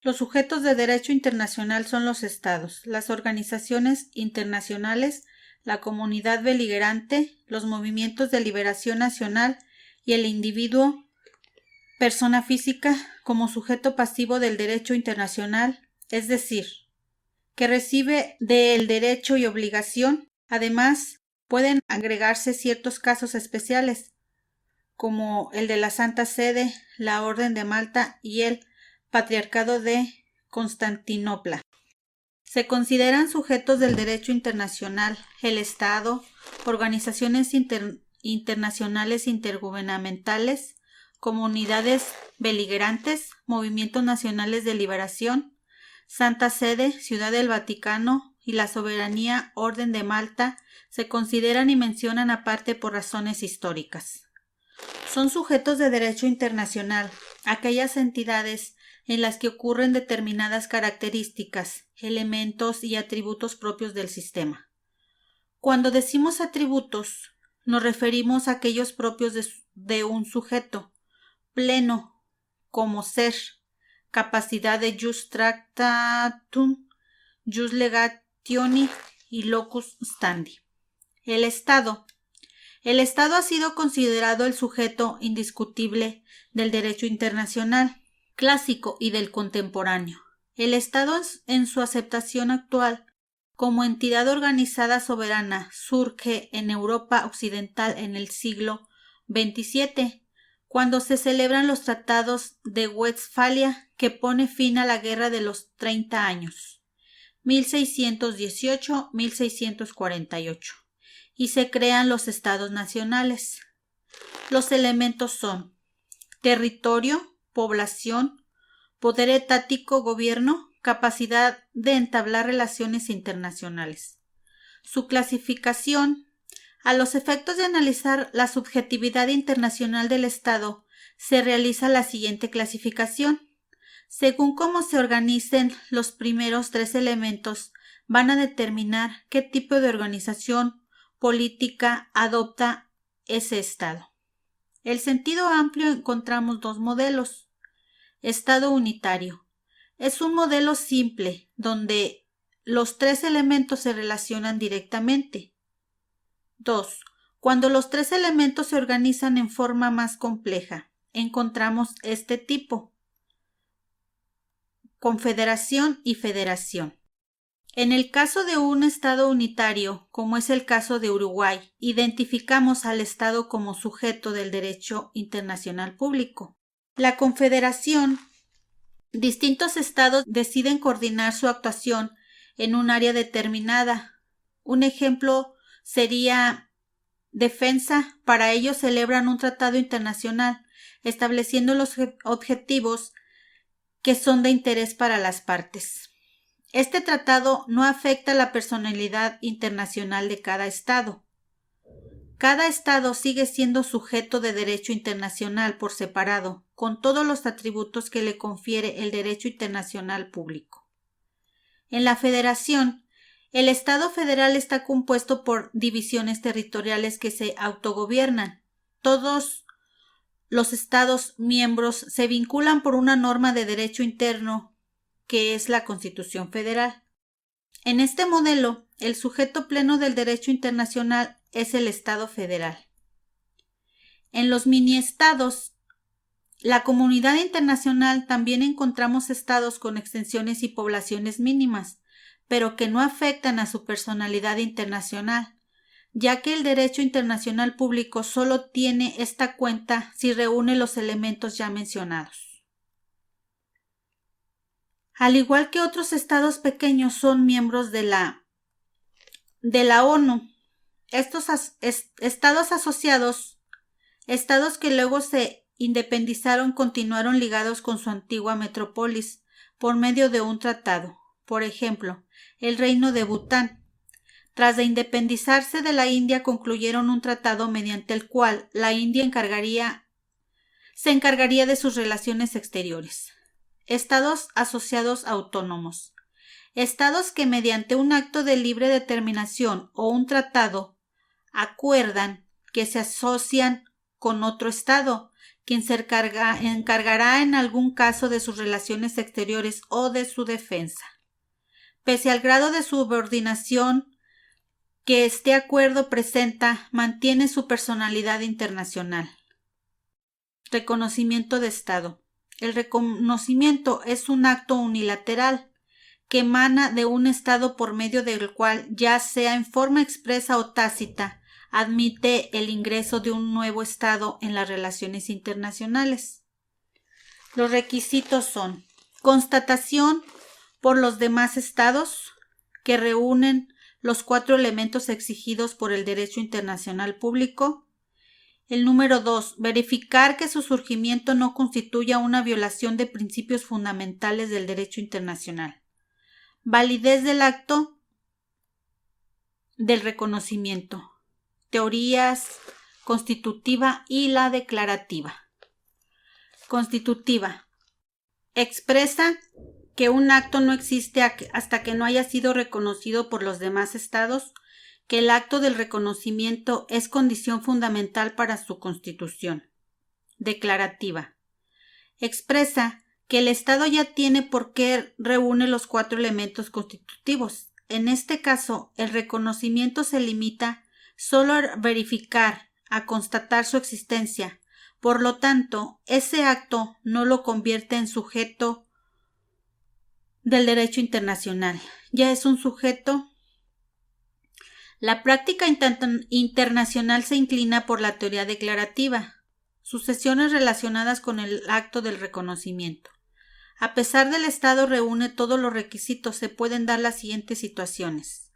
Los sujetos de derecho internacional son los estados, las organizaciones internacionales, la comunidad beligerante, los movimientos de liberación nacional y el individuo, persona física, como sujeto pasivo del derecho internacional, es decir, que recibe del derecho y obligación. Además, pueden agregarse ciertos casos especiales, como el de la Santa Sede, la Orden de Malta y el Patriarcado de Constantinopla. Se consideran sujetos del derecho internacional el Estado, organizaciones internacionales intergubernamentales, comunidades beligerantes, movimientos nacionales de liberación, Santa Sede, Ciudad del Vaticano y la soberanía Orden de Malta se consideran y mencionan aparte por razones históricas. Son sujetos de derecho internacional aquellas entidades en las que ocurren determinadas características, elementos y atributos propios del sistema. Cuando decimos atributos, nos referimos a aquellos propios de un sujeto pleno, como ser, capacidad de jus tractatum, jus legationi y locus standi. El Estado ha sido considerado el sujeto indiscutible del derecho internacional clásico y del contemporáneo. El Estado, en su aceptación actual como entidad organizada soberana, surge en Europa occidental en el siglo XXVII, cuando se celebran los tratados de Westfalia que pone fin a la Guerra de los 30 años, 1618-1648. Y se crean los estados nacionales. Los elementos son territorio, población, poder etático, gobierno, capacidad de entablar relaciones internacionales. Su clasificación, a los efectos de analizar la subjetividad internacional del Estado, se realiza la siguiente clasificación. Según cómo se organicen los primeros tres elementos, van a determinar qué tipo de organización política adopta ese Estado. En sentido amplio encontramos dos modelos. Estado unitario. Es un modelo simple donde los tres elementos se relacionan directamente. 2. Cuando los tres elementos se organizan en forma más compleja, encontramos este tipo: confederación y federación. En el caso de un Estado unitario, como es el caso de Uruguay, identificamos al Estado como sujeto del derecho internacional público. La confederación, distintos Estados deciden coordinar su actuación en un área determinada. Un ejemplo sería defensa. Para ello celebran un tratado internacional, estableciendo los objetivos que son de interés para las partes. Este tratado no afecta la personalidad internacional de cada Estado. Cada Estado sigue siendo sujeto de derecho internacional por separado, con todos los atributos que le confiere el derecho internacional público. En la federación, el Estado federal está compuesto por divisiones territoriales que se autogobiernan. Todos los Estados miembros se vinculan por una norma de derecho interno que es la Constitución Federal. En este modelo, el sujeto pleno del derecho internacional es el Estado federal. En los mini-estados, la comunidad internacional, también encontramos estados con extensiones y poblaciones mínimas, pero que no afectan a su personalidad internacional, ya que el derecho internacional público solo tiene esta cuenta si reúne los elementos ya mencionados. Al igual que otros estados pequeños son miembros de la ONU. Estos estados asociados, estados que luego se independizaron, continuaron ligados con su antigua metrópolis por medio de un tratado. Por ejemplo, el reino de Bután. Tras de independizarse de la India, concluyeron un tratado mediante el cual la India se encargaría de sus relaciones exteriores. Estados asociados autónomos. Estados que mediante un acto de libre determinación o un tratado acuerdan que se asocian con otro Estado, quien se encargará en algún caso de sus relaciones exteriores o de su defensa. Pese al grado de subordinación que este acuerdo presenta, mantiene su personalidad internacional. Reconocimiento de Estado. El reconocimiento es un acto unilateral que emana de un Estado por medio del cual, ya sea en forma expresa o tácita, admite el ingreso de un nuevo Estado en las relaciones internacionales. Los requisitos son: constatación por los demás Estados que reúnen los 4 elementos exigidos por el derecho internacional público. El número 2, verificar que su surgimiento no constituya una violación de principios fundamentales del derecho internacional. Validez del acto del reconocimiento. Teorías constitutiva y la declarativa. Constitutiva. Expresa que un acto no existe hasta que no haya sido reconocido por los demás estados, que el acto del reconocimiento es condición fundamental para su constitución. Declarativa. Expresa que el Estado ya tiene por qué reúne los 4 elementos constitutivos. En este caso, el reconocimiento se limita solo a verificar, a constatar su existencia. Por lo tanto, ese acto no lo convierte en sujeto del derecho internacional. Ya es un sujeto. La práctica internacional se inclina por la teoría declarativa, sucesiones relacionadas con el acto del reconocimiento. A pesar del Estado reúne todos los requisitos, se pueden dar las siguientes situaciones: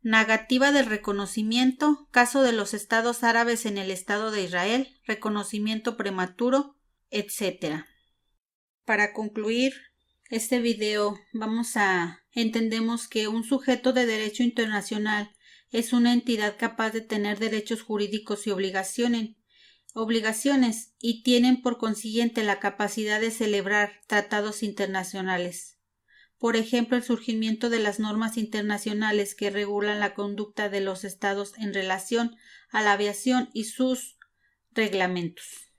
negativa del reconocimiento, caso de los estados árabes en el Estado de Israel, reconocimiento prematuro, etc. Para concluir este video, entendemos que un sujeto de derecho internacional es una entidad capaz de tener derechos jurídicos y obligaciones y tienen por consiguiente la capacidad de celebrar tratados internacionales. Por ejemplo, el surgimiento de las normas internacionales que regulan la conducta de los estados en relación a la aviación y sus reglamentos.